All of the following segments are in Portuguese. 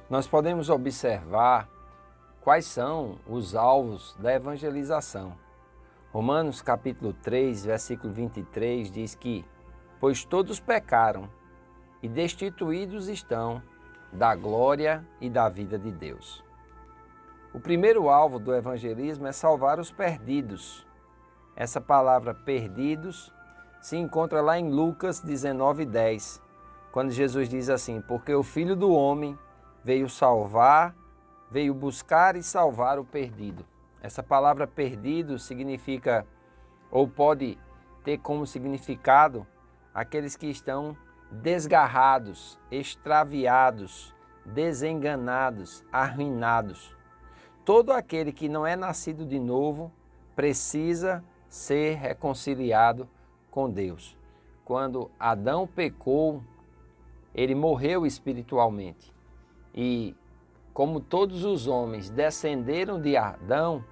nós podemos observar quais são os alvos da evangelização. Romanos capítulo 3, versículo 23 diz que: pois todos pecaram e destituídos estão da glória e da vida de Deus. O primeiro alvo do evangelismo é salvar os perdidos. Essa palavra perdidos se encontra lá em Lucas 19:10, quando Jesus diz assim: porque o Filho do Homem veio buscar e salvar o perdido. Essa palavra perdido significa, ou pode ter como significado, aqueles que estão desgarrados, extraviados, desenganados, arruinados. Todo aquele que não é nascido de novo precisa ser reconciliado com Deus. Quando Adão pecou, ele morreu espiritualmente. E como todos os homens descenderam de Adão,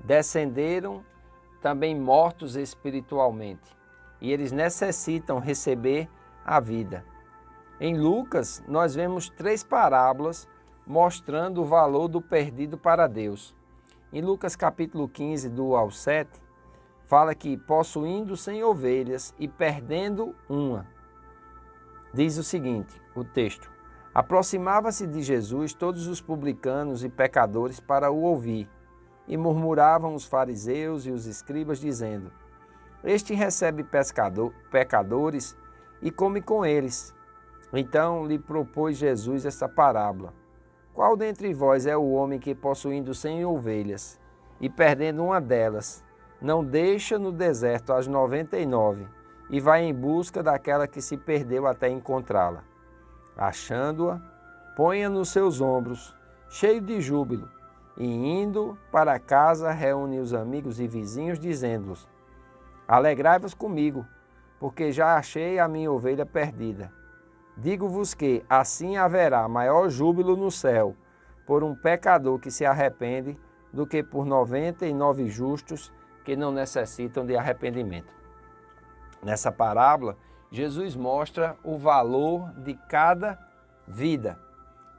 descenderam também mortos espiritualmente. E eles necessitam receber a vida. Em Lucas, nós vemos 3 parábolas mostrando o valor do perdido para Deus. Em Lucas capítulo 15, do 1 ao 7, fala que possuindo 100 ovelhas e perdendo uma. Diz o seguinte, o texto: aproximava-se de Jesus todos os publicanos e pecadores para o ouvir, e murmuravam os fariseus e os escribas, dizendo: este recebe pecadores e come com eles. Então lhe propôs Jesus esta parábola: qual dentre vós é o homem que, possuindo 100 ovelhas e perdendo uma delas, não deixa no deserto as 99 e vai em busca daquela que se perdeu até encontrá-la? Achando-a, põe-a nos seus ombros, cheio de júbilo, e indo para casa reúne os amigos e vizinhos, dizendo-lhes: alegrai-vos comigo, porque já achei a minha ovelha perdida. Digo-vos que assim haverá maior júbilo no céu por um pecador que se arrepende do que por 99 justos que não necessitam de arrependimento. Nessa parábola, Jesus mostra o valor de cada vida.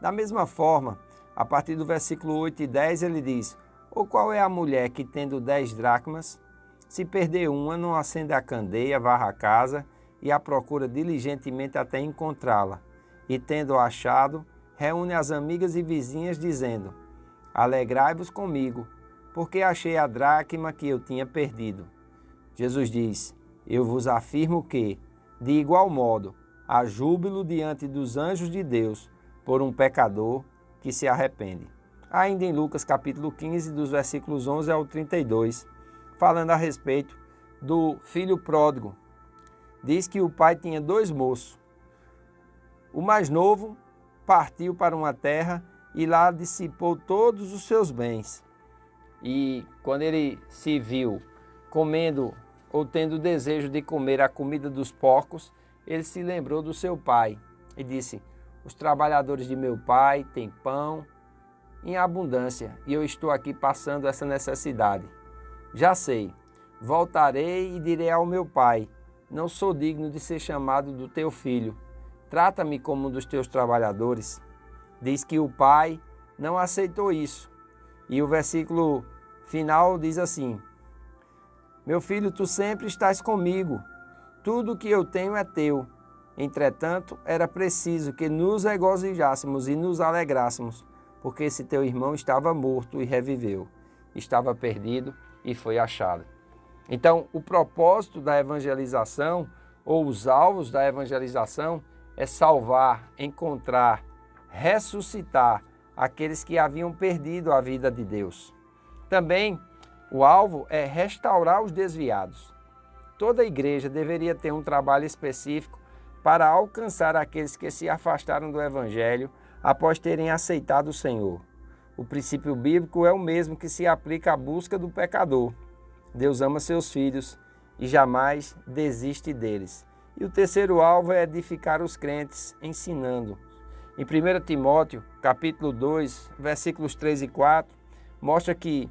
Da mesma forma, a partir do versículo 8 e 10, ele diz: ou qual é a mulher que, tendo 10 dracmas, se perder uma, não acende a candeia, varra a casa e a procura diligentemente até encontrá-la, e tendo-a achado, reúne as amigas e vizinhas, dizendo: alegrai-vos comigo, porque achei a dracma que eu tinha perdido. Jesus diz: eu vos afirmo que, de igual modo, há júbilo diante dos anjos de Deus por um pecador que se arrepende. Ainda em Lucas capítulo 15, dos versículos 11 ao 32, falando a respeito do filho pródigo, diz que o pai tinha 2 moços. O mais novo partiu para uma terra e lá dissipou todos os seus bens. E quando ele se viu comendo ou tendo desejo de comer a comida dos porcos, ele se lembrou do seu pai e disse: os trabalhadores de meu pai têm pão em abundância e eu estou aqui passando essa necessidade. Já sei, voltarei e direi ao meu pai: não sou digno de ser chamado do teu filho. Trata-me como um dos teus trabalhadores. Diz que o pai não aceitou isso. E o versículo final diz assim: meu filho, tu sempre estás comigo. Tudo o que eu tenho é teu. Entretanto, era preciso que nos regozijássemos e nos alegrássemos, porque esse teu irmão estava morto e reviveu. Estava perdido e foi achado. Então, o propósito da evangelização, ou os alvos da evangelização, é salvar, encontrar, ressuscitar aqueles que haviam perdido a vida de Deus. Também, o alvo é restaurar os desviados. Toda igreja deveria ter um trabalho específico para alcançar aqueles que se afastaram do Evangelho após terem aceitado o Senhor. O princípio bíblico é o mesmo que se aplica à busca do pecador. Deus ama seus filhos e jamais desiste deles. E o terceiro alvo é edificar os crentes, ensinando. Em 1 Timóteo, capítulo 2, versículos 3 e 4, mostra que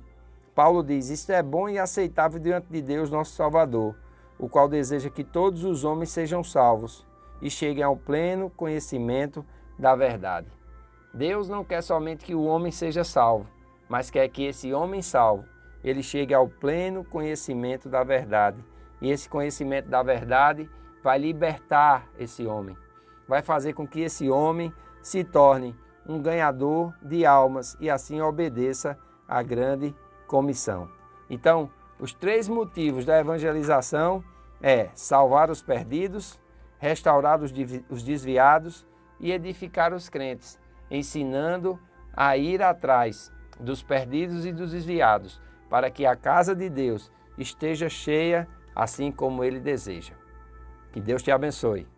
Paulo diz: isto é bom e aceitável diante de Deus, nosso Salvador, o qual deseja que todos os homens sejam salvos e cheguem ao pleno conhecimento da verdade. Deus não quer somente que o homem seja salvo, mas quer que esse homem salvo, ele chegue ao pleno conhecimento da verdade. E esse conhecimento da verdade vai libertar esse homem, vai fazer com que esse homem se torne um ganhador de almas e assim obedeça à grande comissão. Então, os 3 motivos da evangelização é salvar os perdidos, restaurar os desviados e edificar os crentes, ensinando a ir atrás dos perdidos e dos desviados, para que a casa de Deus esteja cheia assim como Ele deseja. Que Deus te abençoe.